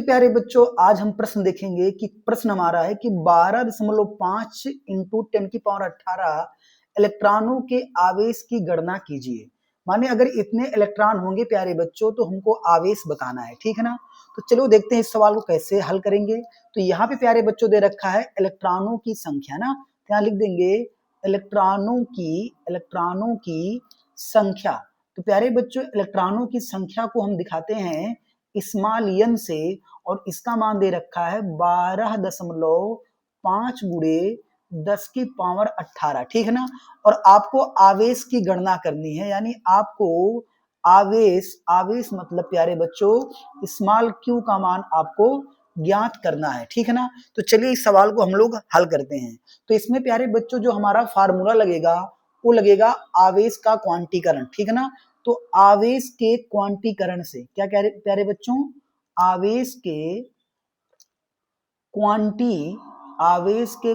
चलिए प्यारे बच्चों, आज हम प्रश्न देखेंगे कि प्रश्न हमारा है कि 12.5 इंटू 10⁻18 इलेक्ट्रॉनों के आवेश की गणना कीजिए। माने अगर इतने इलेक्ट्रॉन होंगे प्यारे बच्चों तो हमको आवेश बताना है, ठीक है ना। तो चलो देखते हैं इस सवाल को कैसे हल करेंगे। तो यहाँ पे प्यारे बच्चों दे रखा है इलेक्ट्रॉनों की संख्या ना, तो यहाँ लिख देंगे इलेक्ट्रॉनों की संख्या। तो प्यारे बच्चों इलेक्ट्रॉनों की संख्या को हम दिखाते हैं स्मॉल n से, और इसका मान दे रखा है 12.5 गुणे 10⁻18, ठीक है ना। और आपको आवेश की गणना करनी है, यानी आपको आवेश मतलब प्यारे बच्चों स्मॉल q का मान आपको ज्ञात करना है, ठीक है ना। तो चलिए इस सवाल को हम लोग हल करते हैं। तो इसमें प्यारे बच्चों जो हमारा फार्मूला लगेगा वो लगेगा आवेश का क्वांटीकरण, ठीक है ना। तो आवेश के क्वांटीकरण से क्या कह रहे प्यारे बच्चों, आवेश के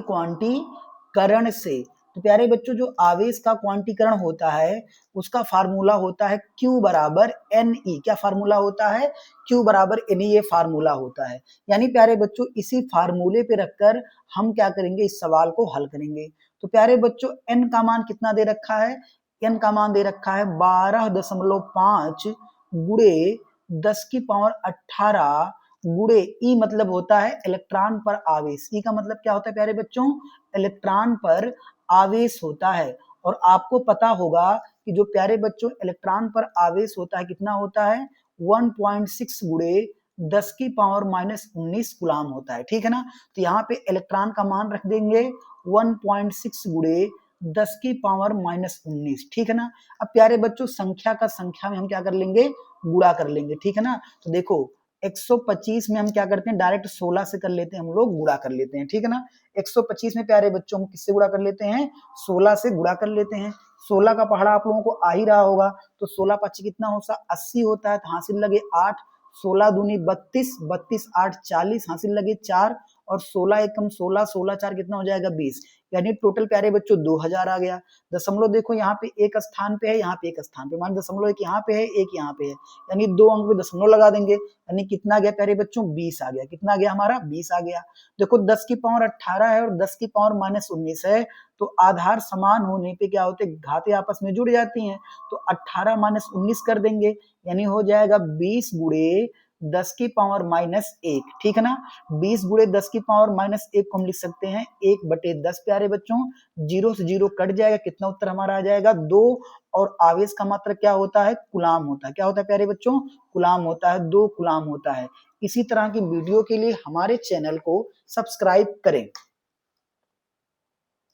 क्वांटीकरण से। तो प्यारे बच्चों जो आवेश का क्वांटीकरण होता है उसका फार्मूला होता है Q बराबर Ne। क्या फार्मूला होता है? Q बराबर Ne, ये फार्मूला होता है। यानी प्यारे बच्चों इसी फार्मूले पे रखकर हम क्या करेंगे, इस सवाल को हल करेंगे। तो प्यारे बच्चों n का मान कितना दे रखा है? n का मान दे रखा है 12.5 गुणे 10⁻18 गुणे ई मतलब होता है इलेक्ट्रॉन पर आवेश। ई का मतलब क्या होता है प्यारे बच्चों? इलेक्ट्रॉन पर आवेश होता है। और आपको पता होगा कि जो प्यारे बच्चों इलेक्ट्रॉन पर आवेश होता है कितना होता है? 1.6 गुणे 10⁻19 कूलाम होता है, ठीक है ना। तो यहाँ पे इलेक्ट्रॉन का मान रख देंगे 1.6 गुणे 10⁻19, ठीक है ना। अब प्यारे बच्चों संख्या का संख्या में हम क्या कर लेंगे, गुणा कर लेंगे, ठीक है ना। तो देखो 125 में हम क्या करते हैं, डायरेक्ट 16 से कर लेते हैं, हम लोग गुणा कर लेते हैं, ठीक है ना। 125 में प्यारे बच्चों हम किससे गुणा कर लेते हैं? 16 से गुणा कर लेते हैं। 16 का पहाड़ा आप लोगों को आ ही रहा होगा। तो 16 5 कितना होता है? 80 होता है। तो हासिल लगे 8, 16 दूनी 32, 32 8 40, हासिल लगे 4, और 16 एकम 16, 16 4 कितना हो जाएगा? 20। यानी टोटल प्यारे बच्चों 2000 आ गया। दशमलव देखो यहाँ पे एक स्थान पे है, यहाँ पे एक स्थान पे, मान दशमलव एक यहाँ पे है, एक यहाँ पे है, यानी 2 अंक पे दशमलव लगा देंगे, यानी कितना गया प्यारे बच्चों? 20 आ गया। कितना गया हमारा? 20 आ गया। देखो 10⁻18 है और 10⁻19 है, तो आधार समान होने पे क्या होते, घातें आपस में जुड़ जाती हैं। तो 18 - 19 कर देंगे, यानी हो जाएगा 20 गुणे 10⁻1, ठीक है ना। 20 गुणे 10⁻1 को हम लिख सकते हैं 1/10 प्यारे बच्चों। 0 से 0 कट जाएगा, कितना उत्तर हमारा आ जाएगा? 2। और आवेश का मात्रक क्या होता है? कूलाम होता है। क्या होता है प्यारे बच्चों? कूलाम होता है, 2 कूलाम होता है। इसी तरह की वीडियो के लिए हमारे चैनल को सब्सक्राइब करें।